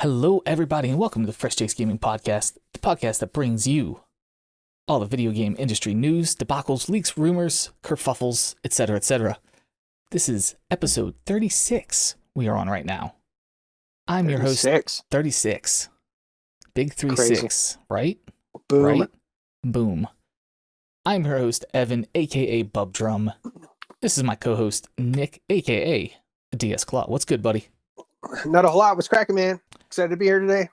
Hello, everybody, and welcome to the Fresh Takes Gaming Podcast, the podcast that brings you all the video game industry news, debacles, leaks, rumors, kerfuffles, etc., etc. This is episode 36 we are on right now. I'm your host, 36. Big 3-6, right? Boom. Right? Boom. I'm your host, Evan, aka Bub Drum. This is my co-host, Nick, aka DS Claw. What's good, buddy? Not a whole lot. What's cracking, man? Excited to be here today.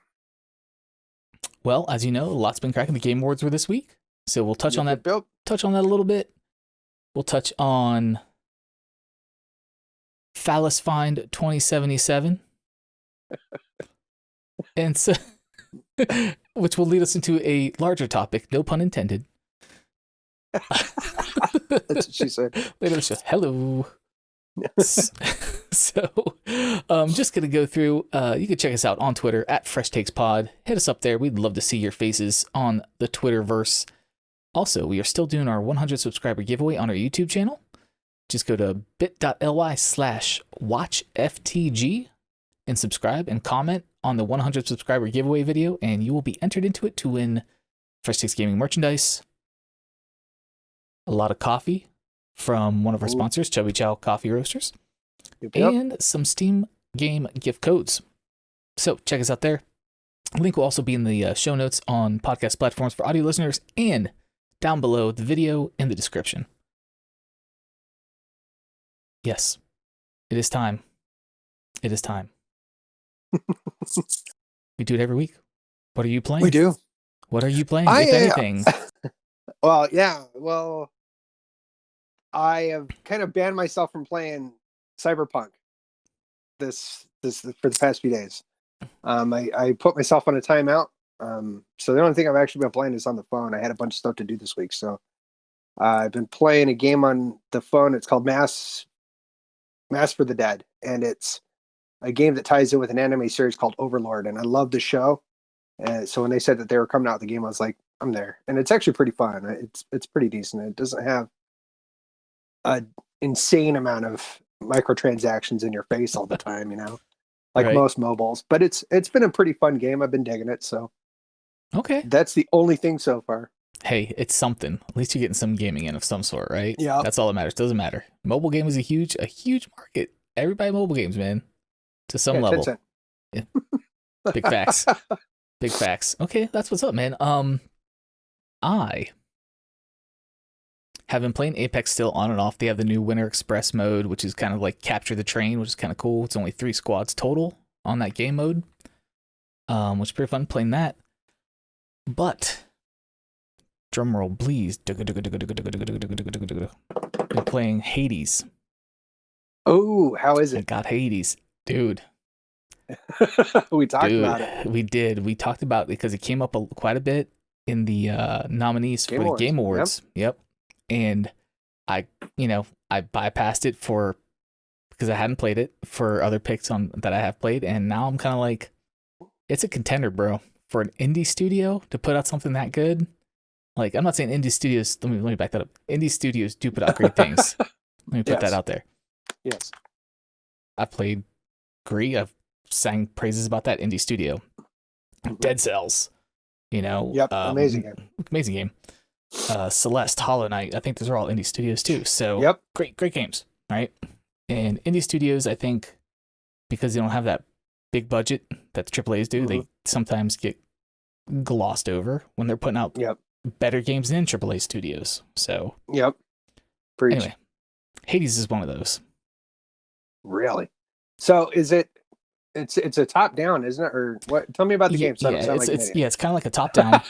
Well, as you know, a lot's been cracking. The Game Awards were this week, so we'll touch on that. Touch on that a little bit. We'll touch on Phallus Find 2077, and so, which will lead us into a larger topic. No pun intended. That's what she said. Later, show. Hello. So, just gonna go through. You can check us out on Twitter at Fresh Takes Pod. Hit us up there. We'd love to see your faces on the Twitterverse. Also, we are still doing our 100 subscriber giveaway on our YouTube channel. Just go to bit.ly/watchftg and subscribe and comment on the 100 subscriber giveaway video, and you will be entered into it to win Fresh Takes Gaming merchandise, a lot of coffee from one of our sponsors, Chubby Chow Coffee Roasters, and some Steam game gift codes. So check us out there. Link will also be in the show notes on podcast platforms for audio listeners and down below the video in the description. Yes, it is time. It is time. We do it every week. What are you playing? We do. What are you playing, if anything? Well, yeah. Well, I have kind of banned myself from playing CyberPunk this for the past few days. I put myself on a timeout. So the only thing I've actually been playing is on the phone. I had a bunch of stuff to do this week, so I've been playing a game on the phone. It's called Mass for the Dead, and it's a game that ties in with an anime series called Overlord. And I love the show. So when they said that they were coming out with the game, I was like, I'm there. And it's actually pretty fun. It's pretty decent. It doesn't have an insane amount of microtransactions in your face all the time, like right. Most mobiles. But it's been a pretty fun game. I've been digging it. So okay, that's the only thing so far. Hey, it's something. At least you're getting some gaming in of some sort, right? Yeah, that's all that matters. Doesn't matter. Mobile game is a huge market. Everybody mobile games, man, to some level. Yeah. Big facts. Big facts. Okay, that's what's up, man. I have been playing Apex still on and off. They have the new Winter Express mode, which is kind of like capture the train, which is kind of cool. It's only 3 squads total on that game mode, which is pretty fun playing that. But drumroll, please. Been playing Hades. Oh, how is I it? got Hades, dude. We talked about it. We did. We talked about it because it came up quite a bit in the nominees for the Game Awards. Yep. And I bypassed it because I hadn't played it for other picks that I have played, and now I'm kind of like, it's a contender, bro, for an indie studio to put out something that good. Like, I'm not saying indie studios. Let me back that up. Indie studios do put out great things. Let me put that out there. Yes. I played Gree. I've sang praises about that indie studio. Dead Cells. Yep. Amazing game. Amazing game. Celeste, Hollow Knight. I think those are all indie studios too. So yep. Great games, right? And indie studios, I think, because they don't have that big budget that the AAAs do, they sometimes get glossed over when they're putting out better games than AAA studios. So yep. Preach. Anyway, Hades is one of those. Really? So is it? It's a top down, isn't it? Or what? Tell me about the game. So it's kind of like a top down.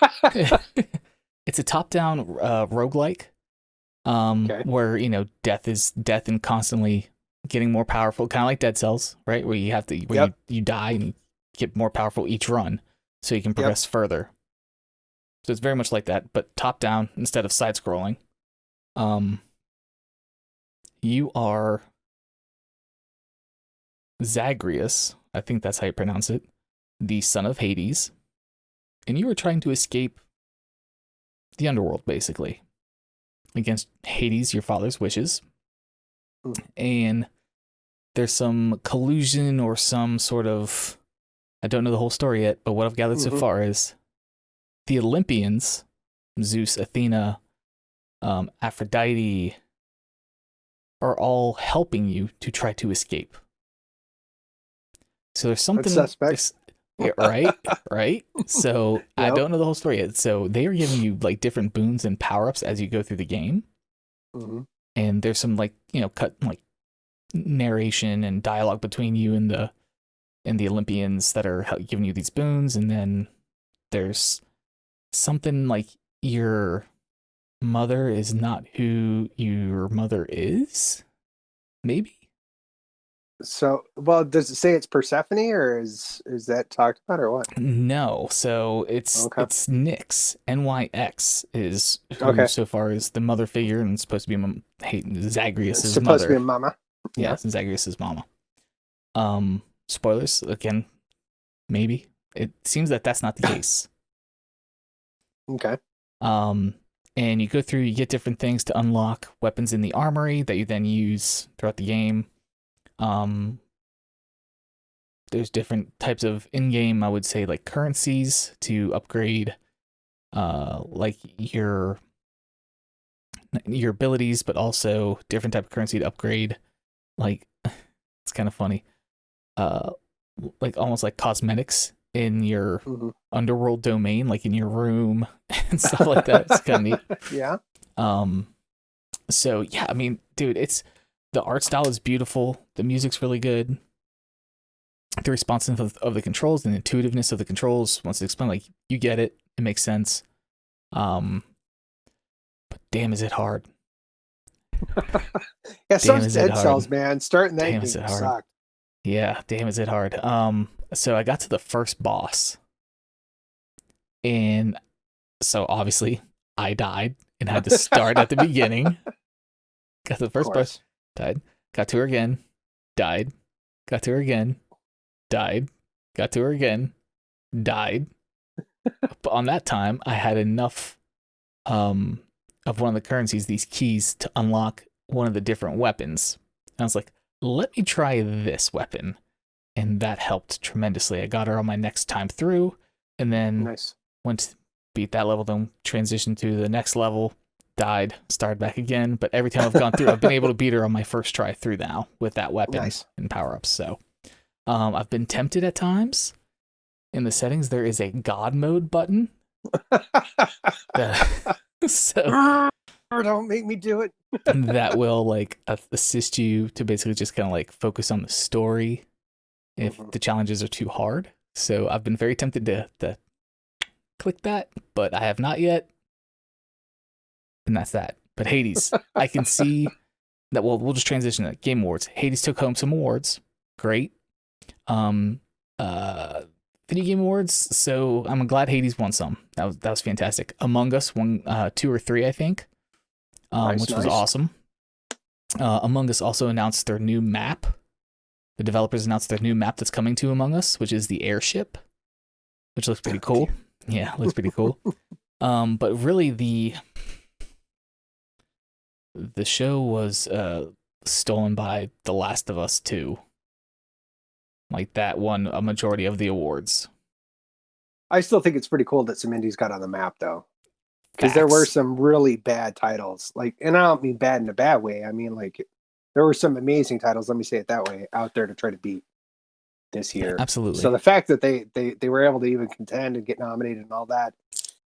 It's a top down roguelike. Where death and constantly getting more powerful, kind of like Dead Cells, right? Where you have to you die and you get more powerful each run, so you can progress further. So it's very much like that, but top down instead of side scrolling. You are Zagreus, I think that's how you pronounce it, the son of Hades, and you are trying to escape the underworld, basically, against Hades, your father's wishes. And there's some collusion or some sort of I don't know the whole story yet, but what I've gathered so far is the Olympians, Zeus, Athena, Aphrodite, are all helping you to try to escape. So there's something, That's suspect. right? Right? So I Yep. don't know the whole story yet. So they are giving you like different boons and power-ups as you go through the game. And there's some like, cut like narration and dialogue between you and the Olympians that are giving you these boons. And then there's something like your mother is not who your mother is, maybe. So, well, does it say it's Persephone, or is that talked about, or what? No, so it's Okay. Nyx. NYX is who Okay. so far is the mother figure, and it's supposed to be It's Zagreus's supposed to be mother. a mama. Yeah, it's Zagreus's mama. Spoilers again, maybe. It seems that that's not the case. Okay. And you go through, you get different things to unlock weapons in the armory that you then use throughout the game. There's different types of in-game, I would say, like currencies to upgrade, like your abilities, but also different type of currency to upgrade. Like, it's kind of funny. Like almost like cosmetics in your underworld domain, like in your room and stuff like that. It's kind of neat. Yeah. So yeah, I mean, dude, the art style is beautiful. The music's really good. The responsiveness of the controls and the intuitiveness of the controls, once it's explained, like you get it, it makes sense. But damn, is it hard? Yeah, some Dead Cells, man. Starting that game sucked. Yeah, damn, is it hard? So I got to the first boss, and so obviously I died and had to start at the beginning. Got to the first boss, died. Got to her again, died. Got to her again, died. Got to her again, died. But on that time, I had enough of one of the currencies, these keys, to unlock one of the different weapons. And I was like, let me try this weapon. And that helped tremendously. I got her on my next time through, and then once beat that level, then transitioned to the next level, died, started back again. But every time I've gone through, I've been able to beat her on my first try through now with that weapon and power-ups. So I've been tempted at times. In the settings, there is a God mode button. So don't make me do it. That will like assist you to basically just kind of like focus on the story if the challenges are too hard. So I've been very tempted to click that, but I have not yet. And that's that. But Hades, I can see that. Well, we'll just transition to Game Awards. Hades took home some awards. Great. Video Game Awards. So I'm glad Hades won some. That was fantastic. Among Us won 2 or 3, I think, which was awesome. Among Us also announced their new map. The developers announced their new map that's coming to Among Us, which is the airship, which looks pretty cool. Yeah, looks pretty cool. But really the show was stolen by The Last of Us 2. Like that won a majority of the awards. I still think it's pretty cool that some indies got on the map, though, because there were some really bad titles. Like, and I don't mean bad in a bad way. I mean, like, there were some amazing titles. Let me say it that way, out there to try to beat this year. Yeah, absolutely. So the fact that they were able to even contend and get nominated and all that,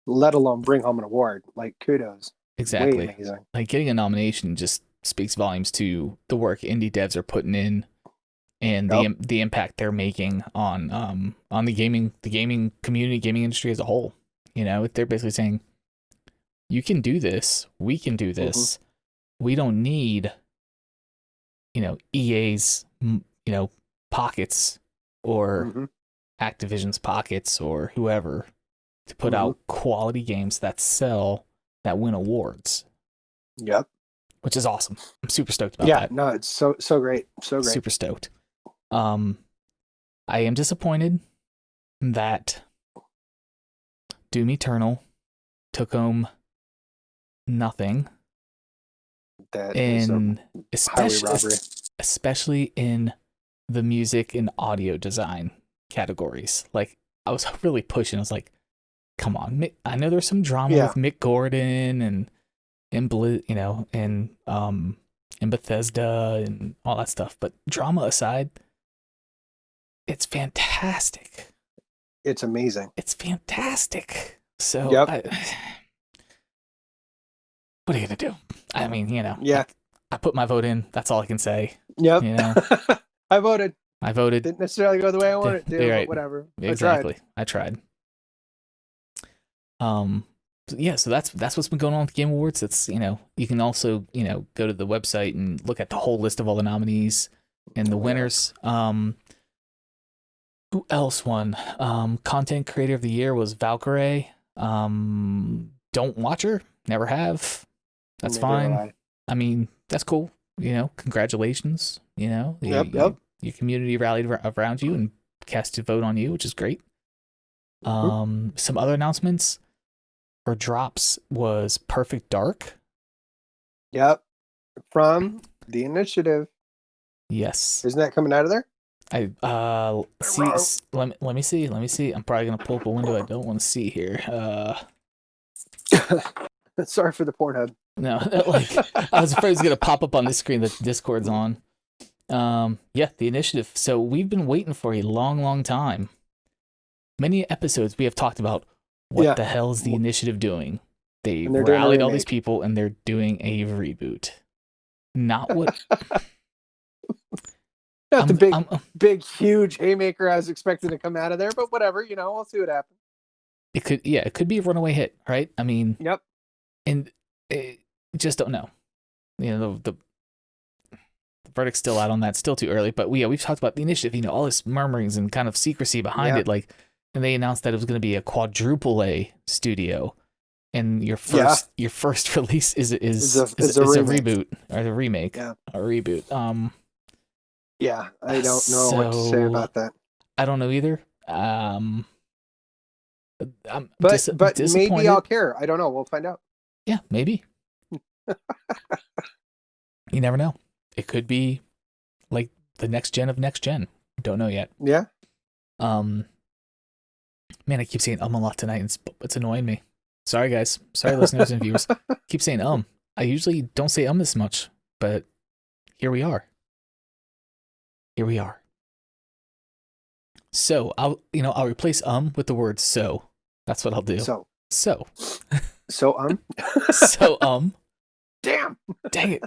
let alone bring home an award, like, kudos. Exactly. Way amazing. Like getting a nomination just speaks volumes to the work indie devs are putting in and the impact they're making on the gaming community, gaming industry as a whole. You know, they're basically saying, you can do this, we can do this. We don't need, EA's, pockets or Activision's pockets or whoever to put out quality games that sell, that win awards. Yep. Which is awesome. I'm super stoked about that. Yeah, no, it's so great. So great. Super stoked. I am disappointed that Doom Eternal took home nothing. That in is highway robbery. Especially in the music and audio design. categories. Like, I was really pushing. I was like, come on, I know there's some drama with Mick Gordon and you know, and Bethesda and all that stuff, but drama aside, it's fantastic. It's amazing. It's fantastic. So, what are you gonna do? I mean, you know, I put my vote in. That's all I can say. Yep. You know, I voted. Didn't necessarily go the way I wanted it to, right. but whatever. Exactly. I tried. Yeah, so that's what's been going on with the Game Awards. It's, you know, you can also, you know, go to the website and look at the whole list of all the nominees and the winners. Who else won? Content Creator of the Year was Valkyrie. Don't watch her. Never have. That's fine. I mean, that's cool. You know, congratulations. You know, your community rallied around you and cast a vote on you, which is great. Some other announcements or drops was Perfect Dark. Yep. From The Initiative. Yes. Isn't that coming out of there? See, let me see. I'm probably gonna pull up a window I don't want to see here. Sorry for the Pornhub. No, like, I was afraid it was gonna pop up on this screen that Discord's on. Yeah, The Initiative. So we've been waiting for a long time. Many episodes we have talked about what the hell is The Initiative doing. They rallied all these people and they're doing a reboot. Not what. Not the big, huge haymaker I was expecting to come out of there, but whatever, you know, we'll see what happens. It could be a runaway hit, right? I mean, and just don't know. You know, the verdict's still out on that, still too early. But we've talked about The Initiative, you know, all this murmurings and kind of secrecy behind it, like, and they announced that it was going to be a quadruple A studio, and your first release is a reboot or a remake, a reboot. Yeah, I don't know what to say about that. I don't know either. But maybe I'll care. I don't know. We'll find out. Yeah, maybe. You never know. It could be like the next gen of next gen. Don't know yet. Yeah. Man, I keep saying a lot tonight, and it's annoying me. Sorry, guys. Sorry, listeners and viewers. Keep saying I usually don't say this much, but here we are. So I'll replace with the word so. That's what I'll do. So. So Damn. Dang it.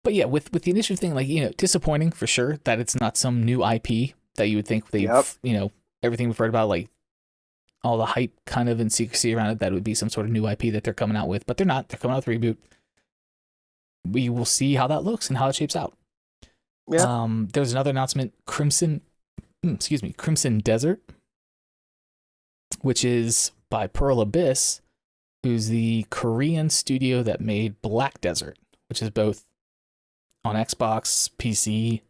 But yeah, with the Initiative thing, like, you know, disappointing for sure that it's not some new IP that you would think they've, you know, everything we've heard about, like all the hype kind of and secrecy around it, that would be some sort of new IP that they're coming out with, but they're not. They're coming out with a reboot. We will see how that looks and how it shapes out. Yeah. There's another announcement, Crimson Desert, which is by Pearl Abyss, who's the Korean studio that made Black Desert, which is both on Xbox, PC,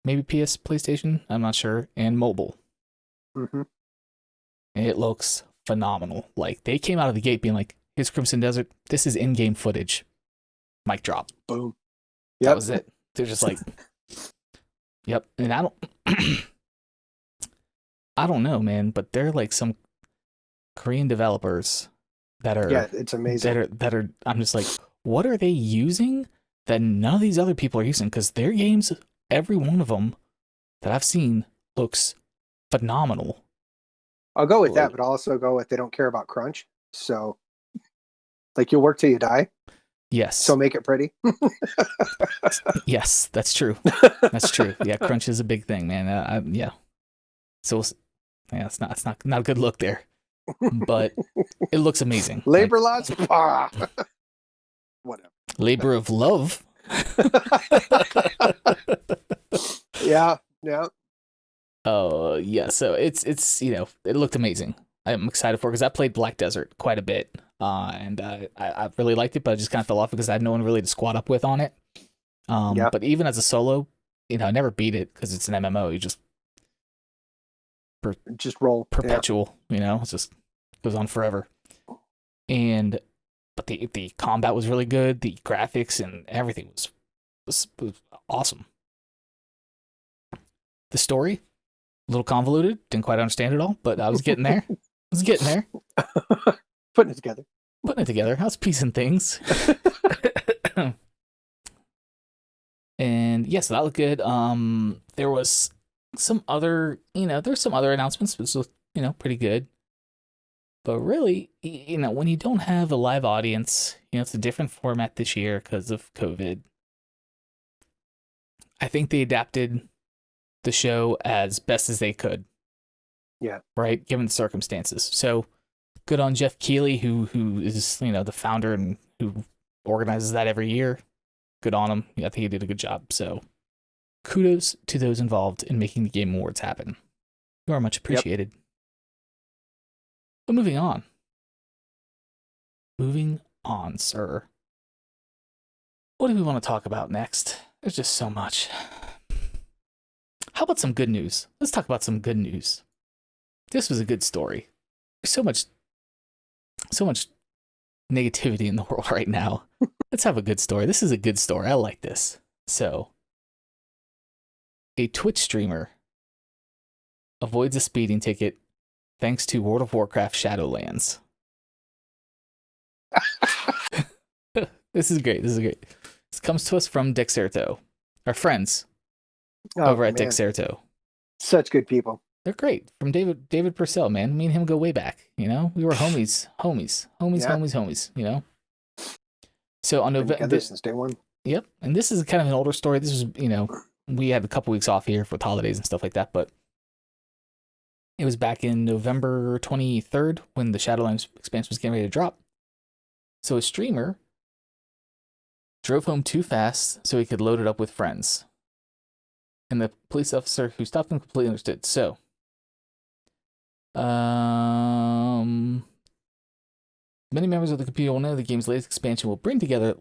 maybe PlayStation, I'm not sure, and mobile. Mm-hmm. And it looks phenomenal. Like, they came out of the gate being like, here's Crimson Desert, this is in-game footage. Mic drop. Boom. That was it. They're just like, yep. And I don't know, man, but they're like some Korean developers that are, it's amazing. That are I'm just like, what are they using that none of these other people are using? Because their games, every one of them that I've seen, looks phenomenal. I'll go with that, but I'll also go with they don't care about crunch. So, like, you'll work till you die. Yes. So make it pretty. Yes, that's true. That's true. Yeah, crunch is a big thing, man. Yeah. So, yeah, it's not a good look there, but it looks amazing. Labor laws. Whatever. Labor of love. Yeah. Oh yeah. So it's you know, it looked amazing. I'm excited for it because I played Black Desert quite a bit, and I really liked it, but I just kind of fell off because I had no one really to squad up with on it. But even as a solo, you know, I never beat it because it's an MMO. You just roll perpetual. You know, it just goes on forever. But the combat was really good. The graphics and everything was awesome. The story, A little convoluted, didn't quite understand it all, but I was getting there. Putting it together. I was piecing things. And yes, that looked good. There was some other, there's some other announcements, which was, pretty good. But really, when you don't have a live audience, it's a different format this year because of COVID. I think they adapted the show as best as they could. Yeah. Right, given the circumstances. So good on Jeff Keighley, who is, the founder and who organizes that every year. Good on him. I think he did a good job. So kudos to those involved in making the Game Awards happen. You are much appreciated. Yep. But moving on. Moving on, sir. What do we want to talk about next? There's just so much. How about some good news? Let's talk about some good news. This was a good story. There's so much negativity in the world right now. Let's have a good story. This is a good story. I like this. So, a Twitch streamer avoids a speeding ticket thanks to World of Warcraft Shadowlands. This is great. This comes to us from Dexerto, our friends over at Dexerto. Such good people. They're great. From David Purcell, man. Me and him go way back. We were homies. So on November, since day one. Yep, and this is kind of an older story. This was, we had a couple weeks off here for holidays and stuff like that, but it was back in November 23rd when the Shadowlands expansion was getting ready to drop. So a streamer drove home too fast so he could load it up with friends. And the police officer who stopped him completely understood. So, many members of the community will know the game's latest expansion will bring together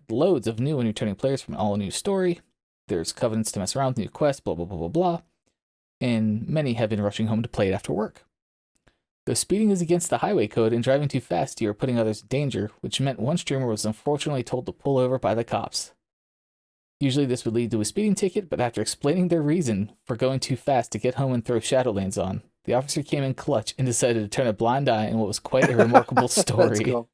loads of new and returning players from all a new story. There's covenants to mess around with, new quests, blah, blah, blah, blah, blah. And many have been rushing home to play it after work. Though speeding is against the highway code and driving too fast, you are putting others in danger, which meant one streamer was unfortunately told to pull over by the cops. Usually this would lead to a speeding ticket, but after explaining their reason for going too fast to get home and throw Shadowlands on, the officer came in clutch and decided to turn a blind eye in what was quite a remarkable story. That's cool.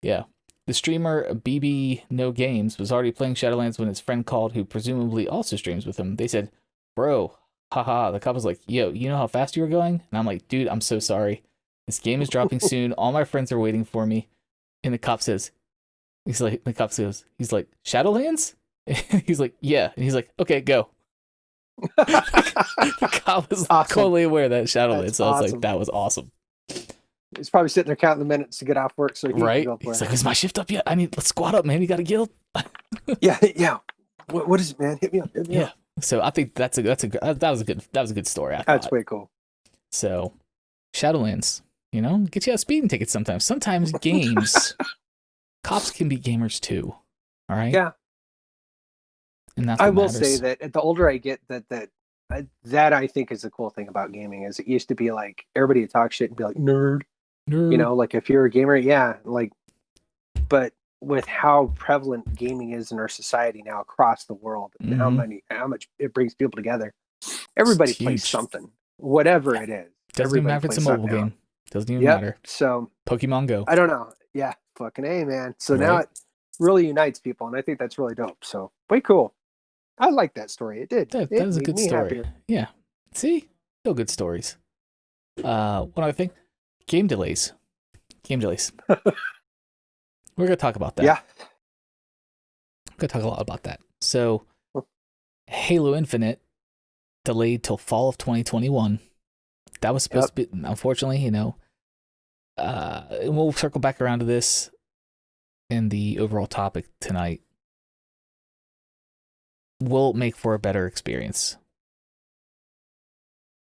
Yeah. The streamer BB No Games was already playing Shadowlands when his friend called, who presumably also streams with him. They said, "Bro, haha." The cop was like, "Yo, you know how fast you were going?" And I'm like, "Dude, I'm so sorry. This game is dropping soon. All my friends are waiting for me." And the cop says, he's like, "Shadowlands?" He's like, "Yeah." And he's like, "Okay, go." The cop was totally aware that Shadowlands. So I was like, that was awesome. He's probably sitting there counting the minutes to get off work. So he right. He's like, "Is my shift up yet? Let's squat up, man. You got a guild?" yeah. What is it, man? Hit me up. Yeah. So I think that was a good story. That's way cool. So, Shadowlands, get you a speeding ticket sometimes. Sometimes games, cops can be gamers too. All right. Yeah. And that's I will say that the older I get, that I think is the cool thing about gaming is it used to be like everybody would talk shit and be like nerd. Like if you're a gamer, yeah, like, but with how prevalent gaming is in our society now across the world, and how much it brings people together, everybody plays something, whatever it is. Doesn't even matter if it's a mobile game. Doesn't even matter. So Pokemon Go. I don't know. Yeah, fucking A, man. So now it really unites people, and I think that's really dope. So way cool. I like that story. It did. That was a good story. Happier. Yeah. See? Still good stories. One other thing. Game delays. We're going to talk about that. Yeah. I'm going to talk a lot about that. So, Halo Infinite delayed till fall of 2021. That was supposed to be, unfortunately, we'll circle back around to this in the overall topic tonight. Will make for a better experience.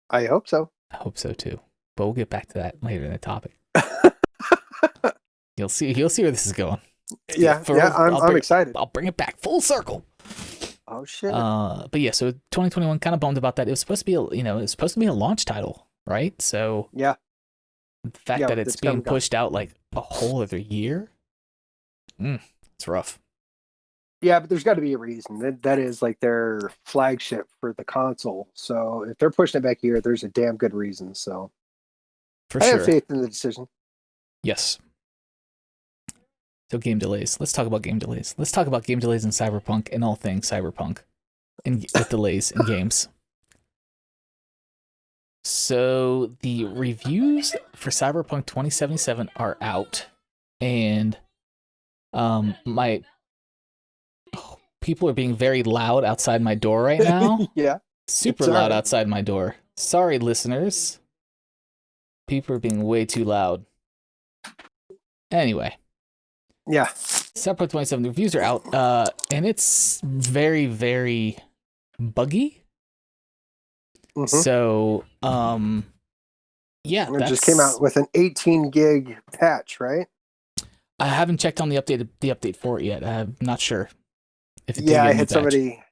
I hope so. I hope so too. But we'll get back to that later in the topic. You'll see where this is going. I'm excited. I'll bring it back full circle. Oh shit. But yeah, so 2021 kind of bummed about that. It was supposed to be a launch title, right? So yeah. The fact that it's being pushed out like a whole other year, it's rough. Yeah, but there's got to be a reason. That is like their flagship for the console. So if they're pushing it back here, there's a damn good reason. So For I have sure. faith in the decision. Yes. So game delays. Let's talk about game delays. Let's talk about game delays in Cyberpunk and all things Cyberpunk and with delays in games. So the reviews for Cyberpunk 2077 are out, and my people are being very loud outside my door right now. Yeah, Super it's loud alright. outside my door. Sorry, listeners. People are being way too loud. Anyway, Yeah. Cyberpunk 27 reviews are out, and it's very, very buggy. Mm-hmm. So, yeah, It just came out with an 18 gig patch, right? I haven't checked on the update for it yet. I'm not sure if it did Yeah, get I a new had patch. somebody,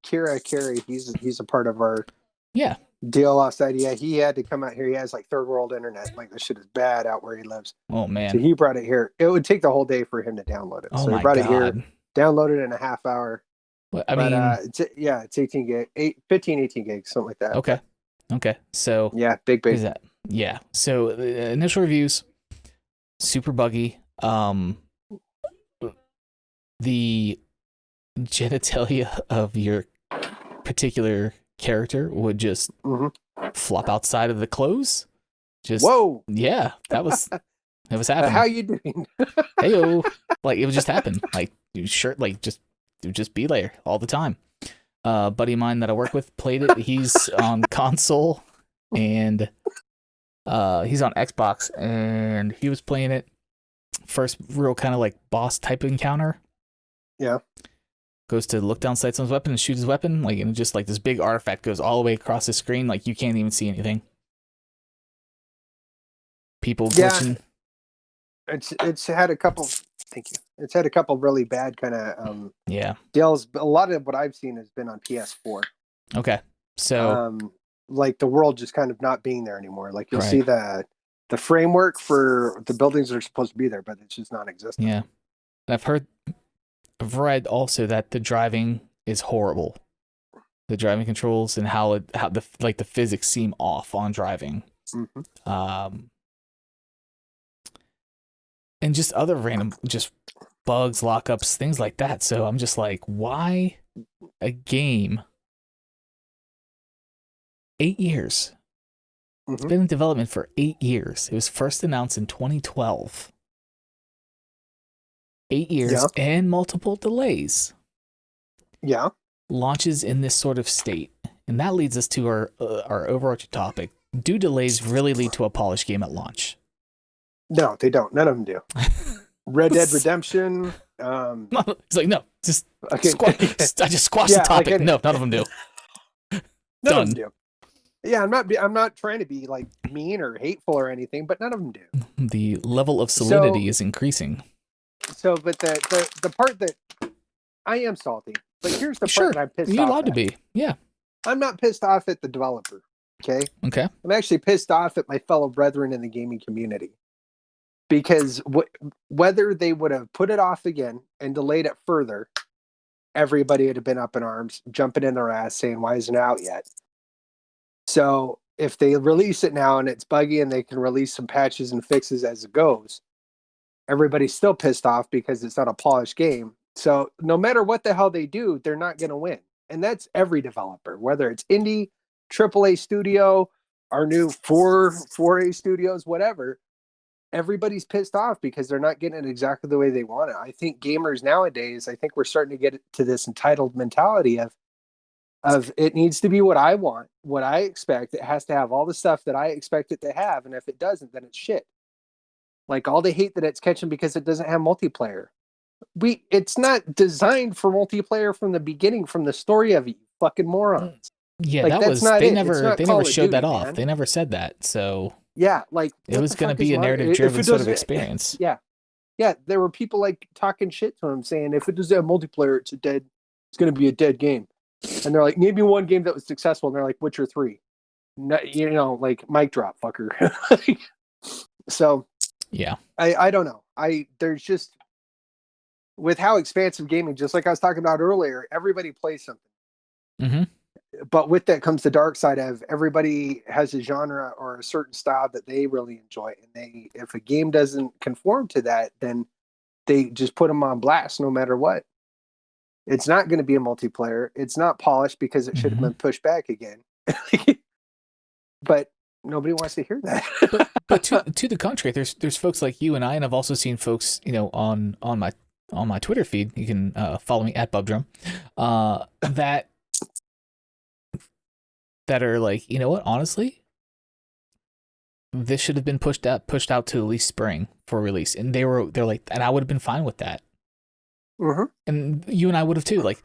Kira Carey. He's a part of our Yeah. deal last night. Yeah, he had to come out here. He has like third world internet. Like this shit is bad out where he lives. Oh man. So he brought it here. It would take the whole day for him to download it. Oh So my he brought God. it here, downloaded it in a half hour. I mean, it's 18 gig, 15, 18 gigs, something like that. Okay. So yeah, big. Is that? Yeah. So the initial reviews, super buggy. The genitalia of your particular character would just flop outside of the clothes. Just whoa. Yeah, that was happening. How you doing? Heyo, like it would just happen. Like it would just be there all the time. Buddy of mine that I work with played it. He's on console and he's on Xbox, and he was playing it. First real kind of like boss type encounter. Yeah. Goes to look down sight someone's weapon and shoot his weapon, like, and just like this big artifact goes all the way across the screen, like you can't even see anything. People glitching. Yeah. It's had a couple. Thank you. It's had a couple really bad kind of deals. But a lot of what I've seen has been on PS4. Okay. So like the world just kind of not being there anymore. Like you'll see the framework for the buildings that are supposed to be there, but it's just non-existent. Yeah. I've read also that the driving is horrible. The driving controls and how the physics seem off on driving. Mm-hmm. And just other random just bugs, lockups, things like that. So I'm just like, why a game? 8 years. It's been in development for 8 years. It was first announced in 2012. 8 years and multiple delays. Yeah. Launches in this sort of state. And that leads us to our overarching topic. Do delays really lead to a polished game at launch? No, they don't. None of them do. Red Dead Redemption. It's like, no, just I just squashed the topic. Like no, none of them do. None of them do. Yeah, I'm not trying to be like mean or hateful or anything, but none of them do. The level of salinity is increasing. So, but the part that I am salty, but here's the part that I'm pissed off. You're allowed to be. Yeah. I'm not pissed off at the developer. Okay. I'm actually pissed off at my fellow brethren in the gaming community. Because whether they would have put it off again and delayed it further, everybody would have been up in arms, jumping in their ass, saying, why isn't it out yet? So if they release it now and it's buggy and they can release some patches and fixes as it goes, everybody's still pissed off because it's not a polished game. So no matter what the hell they do, they're not going to win. And that's every developer, whether it's indie, AAA studio, our new 4A studios, whatever. Everybody's pissed off because they're not getting it exactly the way they want it. I think gamers nowadays, I think we're starting to get to this entitled mentality of it needs to be what I want, what I expect. It has to have all the stuff that I expect it to have. And if it doesn't, then it's shit. Like all the hate that it's catching because it doesn't have multiplayer. It's not designed for multiplayer from the beginning, from the story of it, you fucking morons. Yeah, like, that was not they it. never showed that off. They never said that. So yeah, like it was going to be a narrative-driven sort of experience. Yeah. There were people like talking shit to him, saying if it doesn't have multiplayer, it's going to be a dead game. And they're like, name me one game that was successful, and they're like, Witcher 3. No, like mic drop, fucker. So yeah, I don't know. There's just with how expansive gaming, just like I was talking about earlier, everybody plays something. Mm-hmm. But with that comes the dark side of everybody has a genre or a certain style that they really enjoy. And if a game doesn't conform to that, then they just put them on blast no matter what. It's not going to be a multiplayer. It's not polished because it should have been pushed back again. But nobody wants to hear that. but to the contrary, there's folks like you and I, and I've also seen folks, on my Twitter feed. You can follow me at Bubdrum. That are like, you know what? Honestly, this should have been pushed out to at least spring for release, and they're like, and I would have been fine with that. Mm-hmm. And you and I would have too. Like,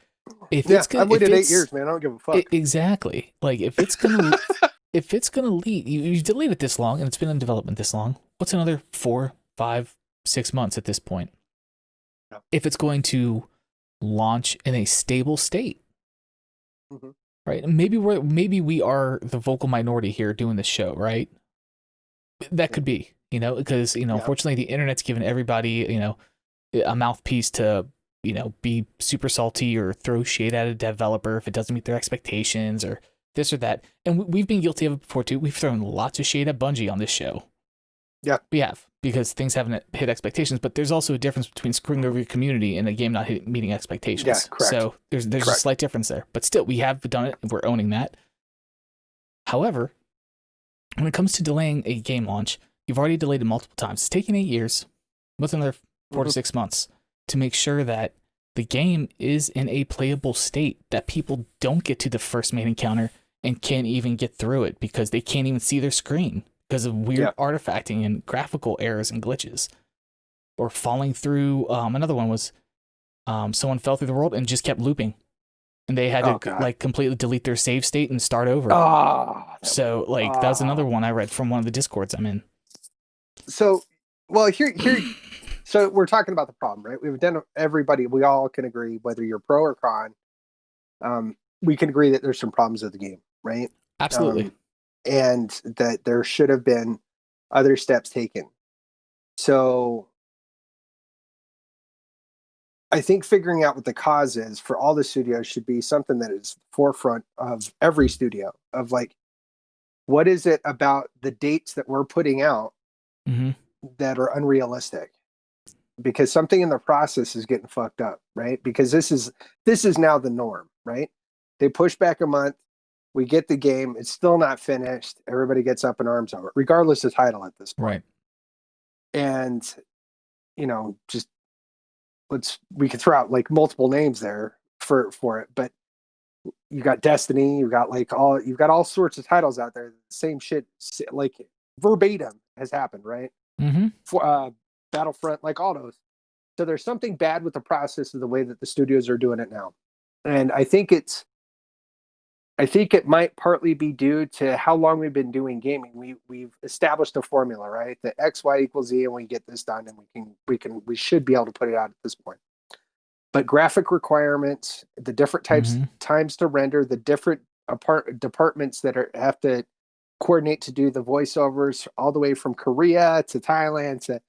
I waited 8 years, man. I don't give a fuck. Exactly. Like, if it's gonna lead, you delayed it this long, and it's been in development this long. What's another 4, 5, 6 months at this point? Yeah. If it's going to launch in a stable state, right? Maybe we are the vocal minority here doing this show, right? That could be, because unfortunately the internet's given everybody, a mouthpiece to, be super salty or throw shade at a developer if it doesn't meet their expectations or this or that. And we've been guilty of it before too. We've thrown lots of shade at Bungie on this show. Yeah, we have, because things haven't hit expectations. But there's also a difference between screwing over your community and a game not meeting expectations. Yeah, correct. So there's a slight difference there. But still, we have done it, and we're owning that. However, when it comes to delaying a game launch, you've already delayed it multiple times. It's taken 8 years, with another 4 to 6 months, to make sure that the game is in a playable state, that people don't get to the first main encounter and can't even get through it because they can't even see their screen because of weird artifacting and graphical errors and glitches. Or falling through, another one was someone fell through the world and just kept looping. And they had to completely delete their save state and start over. So that's another one I read from one of the Discords I'm in. So, well, here, so we're talking about the problem, right? We've done everybody. We all can agree, whether you're pro or con. We can agree that there's some problems with the game, right? Absolutely. And that there should have been other steps taken. So I think figuring out what the cause is for all the studios should be something that is forefront of every studio, of like, what is it about the dates that we're putting out that are unrealistic? Because something in the process is getting fucked up, right? Because this is now the norm, right? They push back a month, we get the game, it's still not finished, everybody gets up in arms over it, regardless of title at this point. Right. And just we could throw out like multiple names there for it, but you got Destiny, you've got all sorts of titles out there. Same shit, like verbatim has happened, right? For Battlefront, like all those. So there's something bad with the process of the way that the studios are doing it now, and I think it might partly be due to how long we've been doing gaming. We've established a formula, right? That X, Y equals Z, and we get this done, and we should be able to put it out at this point. But graphic requirements, the different times to render, the different departments that have to coordinate to do the voiceovers, all the way from Korea to Thailand to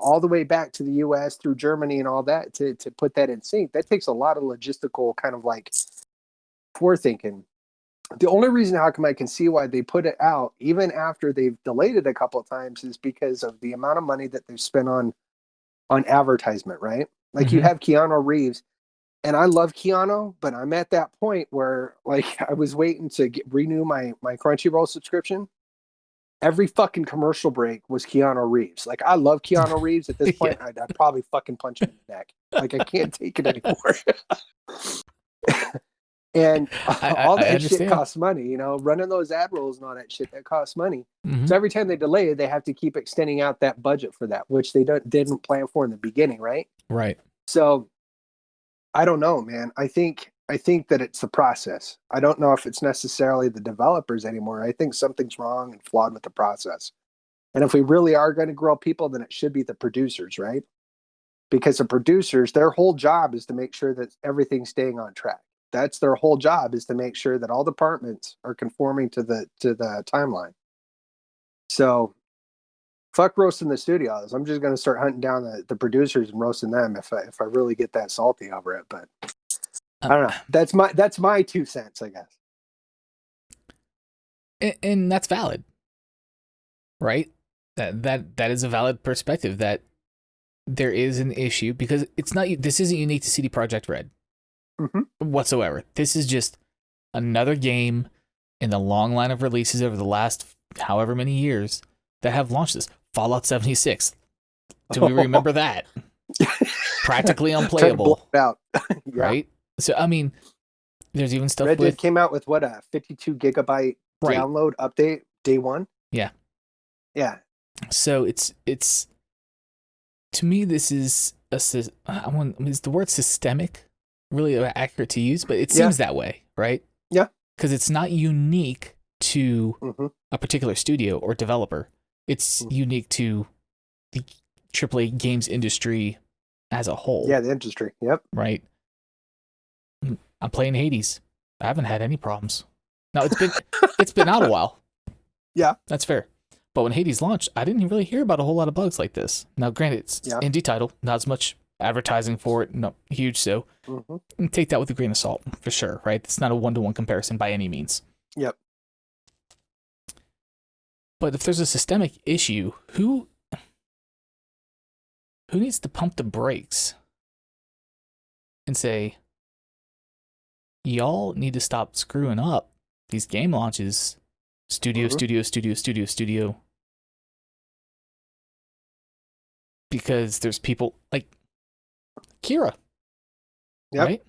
all the way back to the US through Germany and all that to put that in sync. That takes a lot of logistical kind of like forethinking. The only reason how come I can see why they put it out even after they've delayed it a couple of times is because of the amount of money that they've spent on advertisement, right? Like you have Keanu Reeves, and I love Keanu, but I'm at that point where like I was waiting to renew my Crunchyroll subscription. Every fucking commercial break was Keanu Reeves. Like, I love Keanu Reeves. At this point, I'd probably fucking punch him in the neck. Like, I can't take it anymore. And all that shit costs money, running those ad rolls and all that shit, that costs money. So every time they delay it, they have to keep extending out that budget for that, which they didn't plan for in the beginning, right? Right. So I don't know, man. I think that it's the process. I don't know if it's necessarily the developers anymore. I think something's wrong and flawed with the process. And if we really are going to grow people, then it should be the producers, right? Because the producers, their whole job is to make sure that everything's staying on track. That's their whole job, is to make sure that all departments are conforming to the timeline. So fuck roasting the studios. I'm just gonna start hunting down the producers and roasting them if I really get that salty over it. But I don't know. That's my 2 cents, I guess. And that's valid, right? That is a valid perspective, that there is an issue, because this isn't unique to CD Projekt Red whatsoever. This is just another game in the long line of releases over the last however many years that have launched this. Fallout 76. Do we remember that? Practically unplayable. Out. Yeah. Right? So, I mean, there's even stuff Red Dead came out with what, a 52 gigabyte download update day one? Yeah. Yeah. So it's to me, this is is the word systemic really accurate to use? But it seems that way, right? Yeah. Because it's not unique to a particular studio or developer. It's unique to the AAA games industry as a whole. Yeah, the industry. Yep. Right. I'm playing Hades. I haven't had any problems. Now it's been out a while. Yeah. That's fair. But when Hades launched, I didn't really hear about a whole lot of bugs like this. Now, granted, it's indie title, not as much advertising for it, no huge, so take that with a grain of salt, for sure, right? It's not a one-to-one comparison by any means. Yep. But if there's a systemic issue, who needs to pump the brakes and say, y'all need to stop screwing up these game launches, studio, because there's people like Kira, right?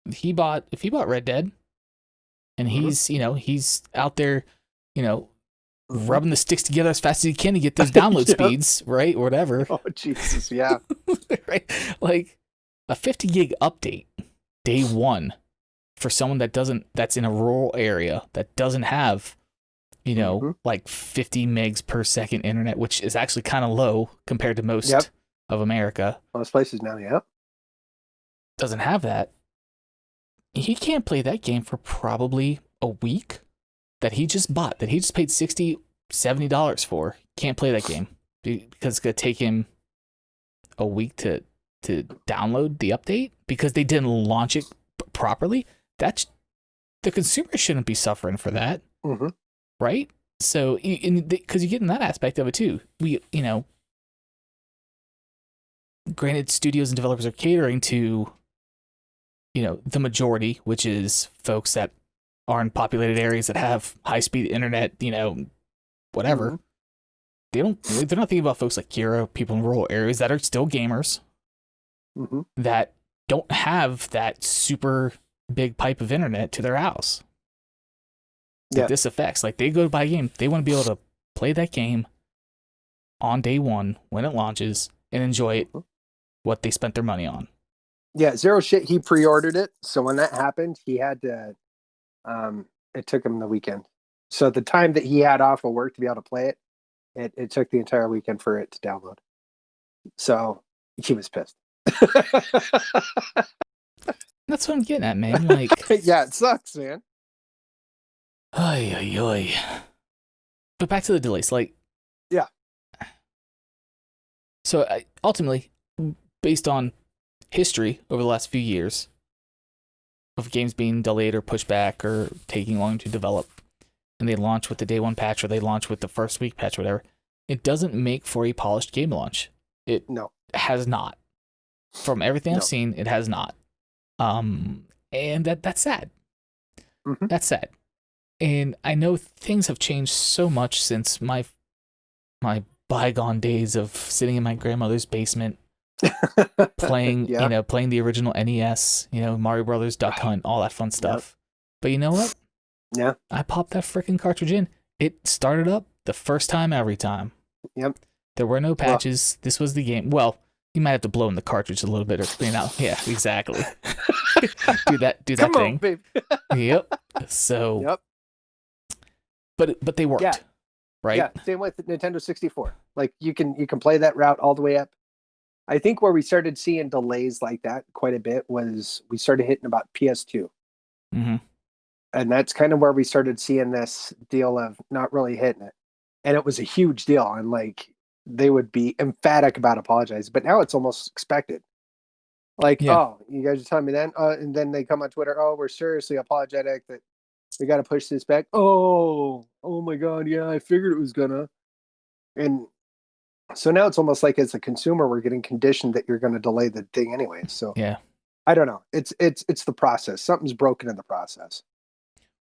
If he bought Red Dead, and he's out there, rubbing the sticks together as fast as he can to get those download speeds, right? Or whatever. Oh, Jesus, yeah. Right? Like a 50 gig update day one for someone that's in a rural area that doesn't have, like 50 megs per second internet, which is actually kind of low compared to most of America. Most places now, Doesn't have that. He can't play that game for probably a week that he just bought, that he just paid $60, $70 for. Can't play that game because it's going to take him a week to download the update because they didn't launch it properly. That's the consumer shouldn't be suffering for that. Right? So, because you get in that aspect of it too. Granted, studios and developers are catering to, the majority, which is folks that are in populated areas that have high-speed internet, whatever. They're not thinking about folks like Kira, people in rural areas that are still gamers, that don't have that super big pipe of internet to their house. That this affects. Like, they go to buy a game, they want to be able to play that game on day one when it launches and enjoy it, what they spent their money on. Yeah, zero shit. He pre-ordered it, so when that happened, he had to. It took him the weekend. So the time that he had off of work to be able to play it, it took the entire weekend for it to download. So he was pissed. That's what I'm getting at, man. Like, yeah, it sucks, man. Oy. But back to the delays, like, yeah. So ultimately, based on history over the last few years of games being delayed or pushed back or taking long to develop, and they launch with the day one patch or they launch with the first week patch, or whatever, it doesn't make for a polished game launch. It has not. From everything I've seen, it has not. And that's sad. That's sad. And I know things have changed so much since my bygone days of sitting in my grandmother's basement playing, playing the original NES, Mario Brothers, Duck Hunt, all that fun stuff. But you know what? Yeah. I popped that freaking cartridge in. It started up the first time every time. Yep. There were no patches. This was the game. Well, you might have to blow in the cartridge a little bit or clean out. Yeah, exactly. do that Come thing. On, babe. Yep. So. Yep. But they worked. Right? Yeah. Same with Nintendo 64. Like you can play that route all the way up. I think where we started seeing delays like that quite a bit was we started hitting about PS2. And that's kind of where we started seeing this deal of not really hitting it. and it was a huge deal, and like they would be emphatic about apologizing. But now it's almost expected. Like, Yeah. oh, you guys are telling me then, and then they come on Twitter. Oh, we're seriously apologetic that we got to push this back. Oh my God, yeah, I figured it was gonna. And so now it's almost like as a consumer, we're getting conditioned that you're going to delay the thing anyway. So Yeah. I don't know. It's the process. Something's broken in the process.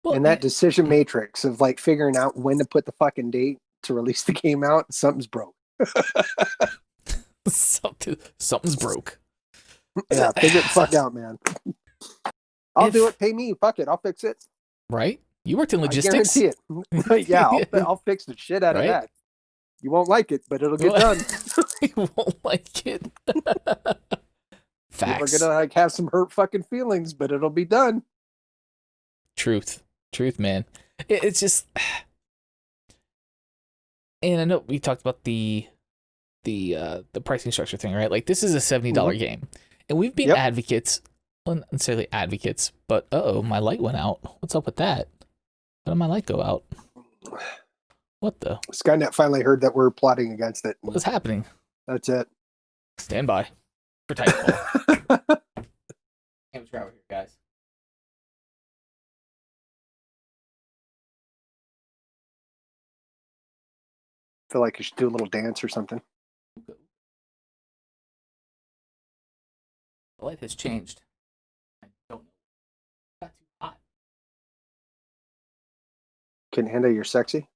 Well, And that decision matrix of like figuring out when to put the fucking date to release the game out, something's broke. something's broke. Yeah, figure it the fuck out, man. I'll do it. Pay me. Fuck it. I'll fix it. Right? You worked in logistics. I guarantee it. Yeah, I'll fix the shit out of that. You won't like it, but it'll get done. You won't like it. Facts. We're gonna like have some hurt fucking feelings, but it'll be done. Truth, man. It's just, and I know we talked about the pricing structure thing, right? Like this is a $70 game, and we've been advocates, well, not necessarily advocates, but my light went out. What's up with that? How did my light go out? What the? Skynet finally heard that we're plotting against it. What's happening? That's it. Stand by for Titanfall. Cameras right over here, guys. Feel like you should do a little dance or something. The light has changed. I don't know. It got too hot. Can you handle your sexy?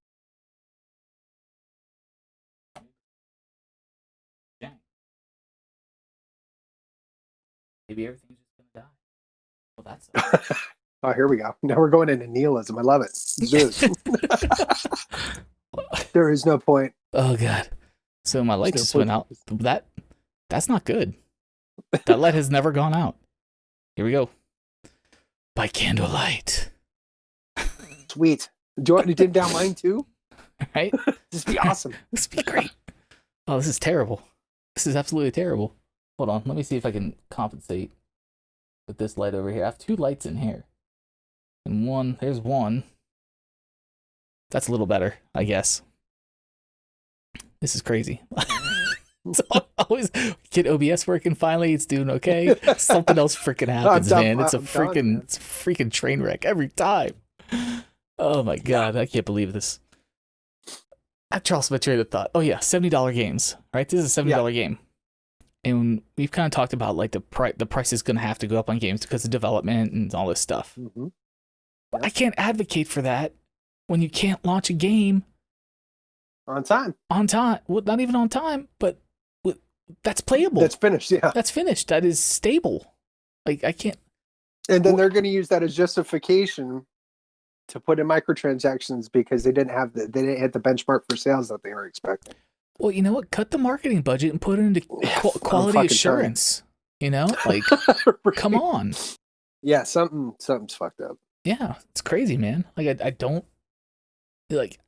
Maybe everything's just gonna die. Well, that's. Oh, here we go. Now we're going into nihilism. I love it. Zeus. There is no point. Oh God. So my light just went out. That's not good. That light has never gone out. Here we go. By candlelight. Sweet. Do you want to dim down mine too? Right? This would be awesome. This would be great. Oh, this is terrible. This is absolutely terrible. Hold on. Let me see if I can compensate with this light over here. I have two lights in here. And there's one. That's a little better, I guess. This is crazy. It's always get OBS working finally. It's doing okay. Something else freaking happens, man. It's a freaking train wreck every time. Oh my God, I can't believe this. Charles, my train of thought. Oh yeah, $70 games, right? This is a $70 game, and we've kind of talked about like the price is going to have to go up on games because of development and all this stuff. Mm-hmm. But I can't advocate for that when you can't launch a game on time. Well, not even on time, but that's playable. That's finished. Yeah, that's finished. That is stable. Like I can't. And then they're going to use that as justification to put in microtransactions because they didn't hit the benchmark for sales that they were expecting. Well, you know what? Cut the marketing budget and put it into quality assurance. You know, like, right. Come on. Yeah, something's fucked up. Yeah, it's crazy, man. Like, I don't like.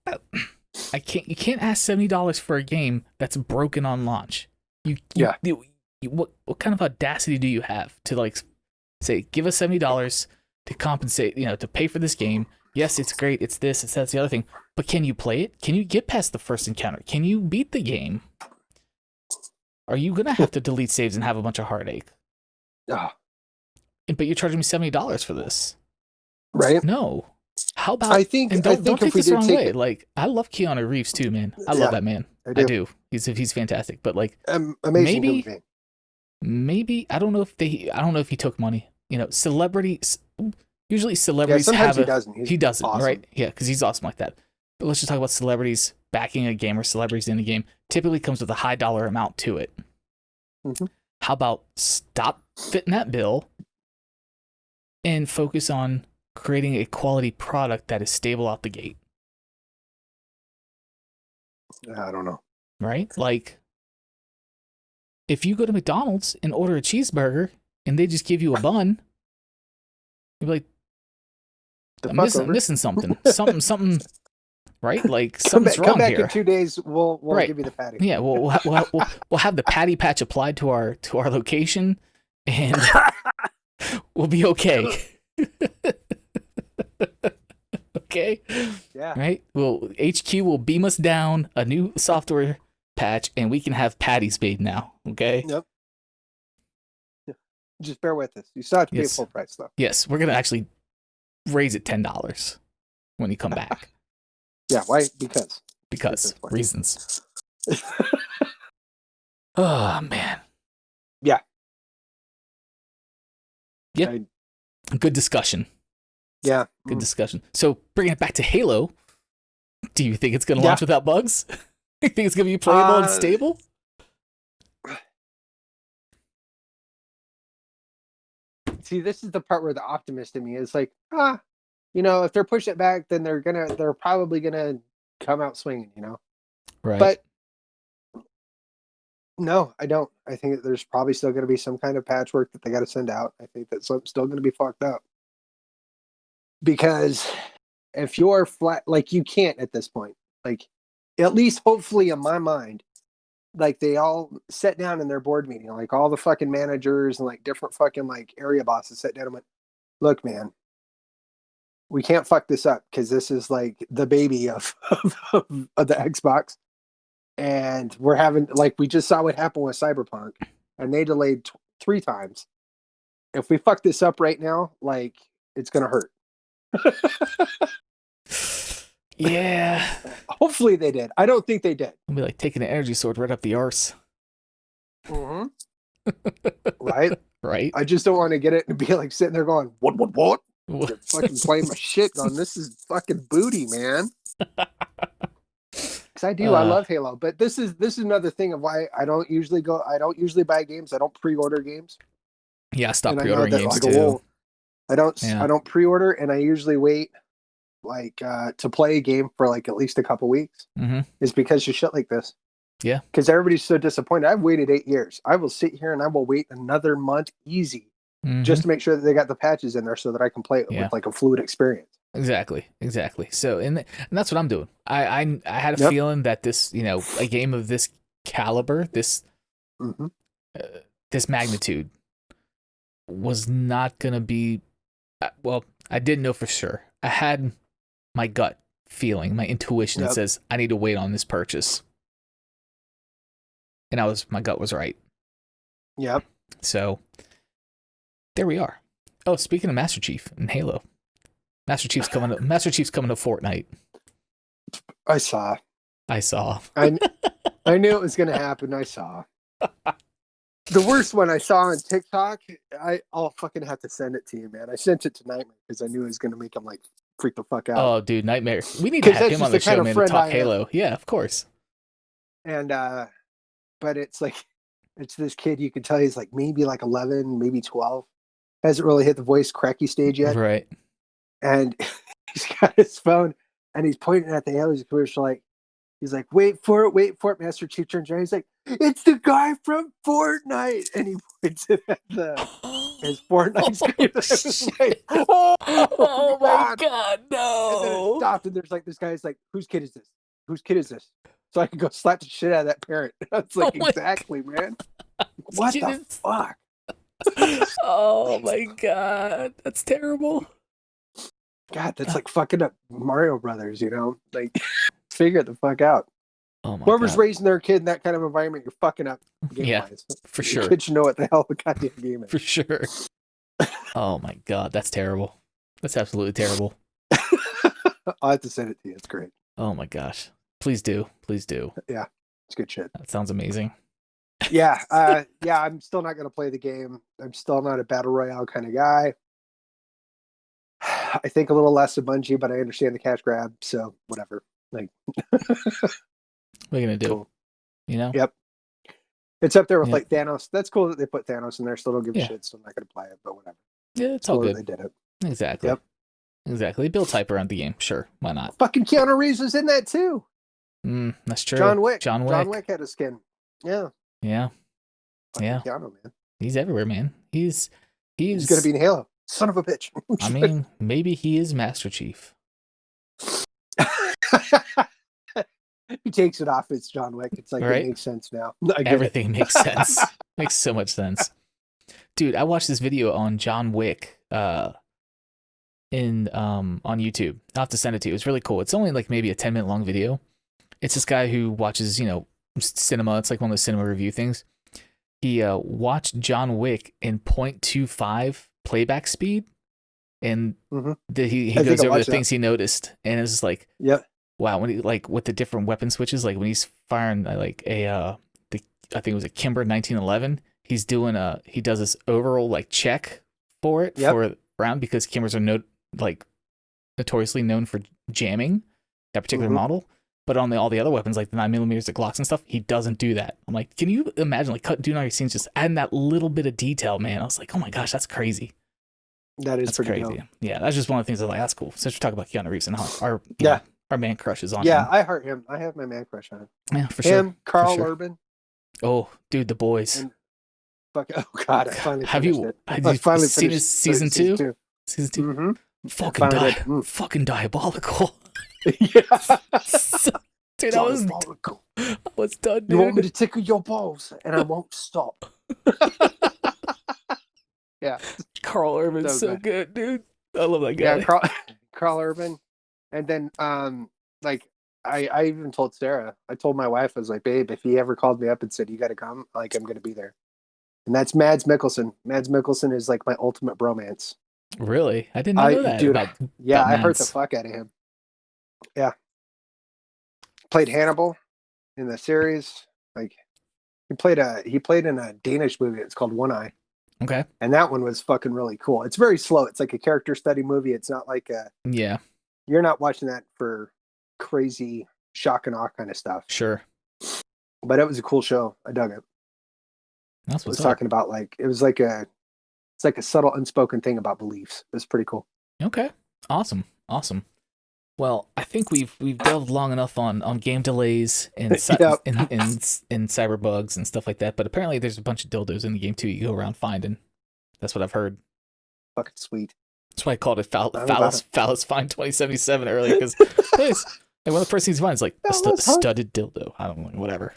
I can't. You can't ask $70 for a game that's broken on launch. What kind of audacity do you have to like say, give us $70 to compensate? You know, to pay for this game. Yes, it's great. It's this. That's the other thing. But can you play it? Can you get past the first encounter? Can you beat the game? Are you gonna have to delete saves and have a bunch of heartache? But you're charging me $70 for this, right? No. How about? I think. And don't take this the wrong way. Like, I love Keanu Reeves too, man. I love that man. I do. He's fantastic. But like, amazing. Maybe I don't know if he took money. You know, celebrities. Usually celebrities have he doesn't, awesome. Right? Yeah, because he's awesome like that. But let's just talk about celebrities backing a game or celebrities in the game. Typically comes with a high dollar amount to it. Mm-hmm. How about stop fitting that bill and focus on creating a quality product that is stable out the gate? I don't know. Right? Like, if you go to McDonald's and order a cheeseburger and they just give you a bun, you're like, I'm missing something. something, right? Like, something's wrong here. Come back in 2 days, we'll give you the patty. Yeah, we'll have the patty patch applied to our location, and we'll be okay. Okay. Yeah. Right. Well, HQ will beam us down a new software patch, and we can have patties made now. Okay. Yep. Just bear with us. You still have to pay Yes. full price though. Yes, we're gonna actually raise it $10 when you come back. Yeah. Why? Because Reasons. Oh man. Yeah. Yep. Good discussion. Yeah. Good discussion. So bringing it back to Halo, do you think it's gonna launch without bugs? You think it's gonna be playable and stable? See, this is the part where the optimist in me is like, if they're pushing it back, then they're probably gonna come out swinging, Right. But no, I don't. I think that there's probably still going to be some kind of patchwork that they got to send out. I think that something's still going to be fucked up because if you're flat, like you can't at this point, like at least hopefully in my mind, like they all sat down in their board meeting, like all the fucking managers and like different fucking like area bosses sat down and went, look, man, we can't fuck this up because this is like the baby of the Xbox. And we're having, like, we just saw what happened with Cyberpunk, and they delayed 3 times. If we fuck this up right now, like, it's gonna hurt. Yeah. Hopefully they did. I don't think they did. It'll be like taking an energy sword right up the arse. Mm-hmm. Right? Right. I just don't want to get it and be like sitting there going, what? You're fucking playing my shit on this is fucking booty, man. Because I do, I love Halo, but this is another thing of why I don't usually buy games. I don't pre-order games. Yeah, stop pre-ordering games too. I don't pre-order, and I usually wait like to play a game for like at least a couple weeks. Mm-hmm. Is because of shit like this. Yeah. Because everybody's so disappointed. I've waited 8 years. I will sit here and I will wait another month easy just to make sure that they got the patches in there so that I can play it with like a fluid experience. Exactly. So, and that's what I'm doing. I had a feeling that this, a game of this caliber, this this magnitude, was not gonna be. Well, I didn't know for sure. I had my gut feeling, my intuition that says I need to wait on this purchase, and my gut was right. Yep. So there we are. Oh, speaking of Master Chief and Halo. Master Chief's coming to Fortnite. I saw. I knew it was going to happen. I saw. The worst one I saw on TikTok, I'll fucking have to send it to you, man. I sent it to Nightmare because I knew it was going to make him like freak the fuck out. Oh, dude, Nightmare. We need to have him on the show, man, to talk Halo. Yeah, of course. And but it's like it's this kid, you can tell he's like maybe like 11, maybe 12. Hasn't really hit the voice cracky stage yet. Right. And he's got his phone and he's pointing at the aliens commercial like he's like, wait for it. Master Chief turns around. He's like, it's the guy from Fortnite. And he points it at his Fortnite screen. Like, oh my God, no. And then it stopped and there's like this guy's like, whose kid is this? Whose kid is this? So I can go slap the shit out of that parent. That's like, exactly, man. What the fuck? Oh my God. That's terrible. God, that's like fucking up Mario Brothers, Like, figure it the fuck out. Oh my Whoever's God. raising their kid in that kind of environment, you're fucking up game-wise. For sure. Your kid should know what the hell the goddamn game is. For sure. Oh my God, that's terrible. That's absolutely terrible. I'll have to send it to you. It's great. Oh my gosh. Please do. Yeah, it's good shit. That sounds amazing. Yeah, I'm still not going to play the game. I'm still not a battle royale kind of guy. I think a little less of Bungie, but I understand the cash grab, so whatever. Like, what are you gonna do? Cool. Yep. It's up there with like Thanos. That's cool that they put Thanos in there. Still don't give a shit. Still not gonna play it, but whatever. Yeah, it's all good. They did it. Exactly. Yep. Exactly. Build hype around the game. Sure. Why not? Fucking Keanu Reeves was in that too. That's true. John Wick had a skin. Yeah. Fucking Keanu, man. He's everywhere, man. He's gonna be in Halo. Son of a bitch. I mean, maybe he is Master Chief. He takes it off. It's John Wick. It's like, It makes sense now. Everything makes sense. Makes so much sense. Dude, I watched this video on John Wick. in on YouTube. I'll have to send it to you. It's really cool. It's only like maybe a 10-minute long video. It's this guy who watches, cinema. It's like one of those cinema review things. He watched John Wick in 0.25 playback speed, and he goes over the things he noticed, and it's just like, wow, when he like with the different weapon switches, like when he's firing like I think it was a Kimber 1911, he does this overall like check for it for a round, because Kimbers are notoriously known for jamming that particular model. But on all the other weapons, like the 9mm, the Glocks and stuff, he doesn't do that. I'm like, can you imagine like doing all your scenes, just adding that little bit of detail, man? I was like, oh my gosh, that's crazy. That's pretty crazy. Dope. Yeah, that's just one of the things I'm like, that's cool. Since we're talking about Keanu Reeves and our man crushes on him. Yeah, I heart him. I have my man crush on him. Yeah, for sure. Him, Carl Urban. Oh, dude, the boys. And oh God, I finally have you seen his season 2? Season 2? Mm-hmm. Fucking diabolical. Yeah. Dude, I was done, dude. You want me to tickle your balls, and I won't stop. Yeah. Carl Urban's so good, dude. I love that guy. Yeah, Carl Urban. And then like I even told Sarah, I told my wife, I was like, babe, if he ever called me up and said, you gotta come, like, I'm gonna be there. And that's Mads Mikkelsen. Mads Mikkelsen is like my ultimate bromance. Really? I didn't know that. Dude, I heard the fuck out of him. Yeah. Played Hannibal in the series. Like he played in a Danish movie. It's called One Eye. Okay. And that one was fucking really cool. It's very slow. It's like a character study movie. It's not like you're not watching that for crazy shock and awe kind of stuff. Sure. But it was a cool show. I dug it. That's what's talking about, like, it's like a subtle unspoken thing about beliefs. It was pretty cool. Okay. Awesome. Well, I think we've delved long enough on game delays and cyberbugs and stuff like that. But apparently, there's a bunch of dildos in the game too. You go around finding. That's what I've heard. Fucking sweet. That's why I called it Phallus Find 2077 earlier, because one of the first things you find is like a studded dildo. I don't know, whatever.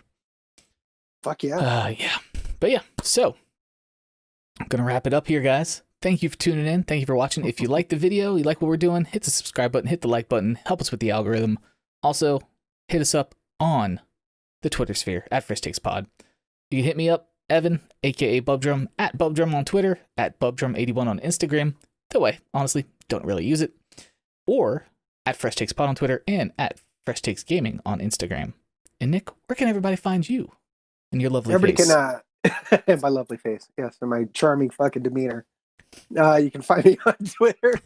Fuck yeah. Yeah. But yeah, so I'm gonna wrap it up here, guys. Thank you for tuning in. Thank you for watching. If you like the video, you like what we're doing, hit the subscribe button, hit the like button, help us with the algorithm. Also, hit us up on the Twitter sphere at FreshTakesPod. You can hit me up, Evan, aka Bubdrum, at Bubdrum on Twitter, at Bubdrum81 on Instagram. That way, honestly, don't really use it. Or at FreshTakesPod on Twitter and at FreshTakesGaming on Instagram. And Nick, where can everybody find you and your lovely face? Everybody can, my lovely face, yes, and my charming fucking demeanor. You can find me on Twitter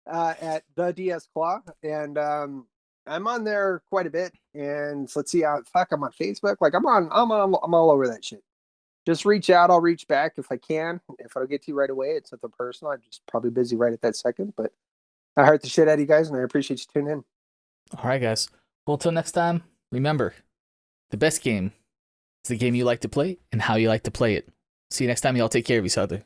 at the DS Claw, and I'm on there quite a bit. And let's see how I'm on Facebook. Like I'm all over that shit. Just reach out. I'll reach back if I can. If I don't get to you right away, it's something personal. I'm just probably busy right at that second. But I heart the shit out of you guys, and I appreciate you tuning in. All right, guys. Well, till next time, remember, the best game is the game you like to play and how you like to play it. See you next time. Y'all take care of each other.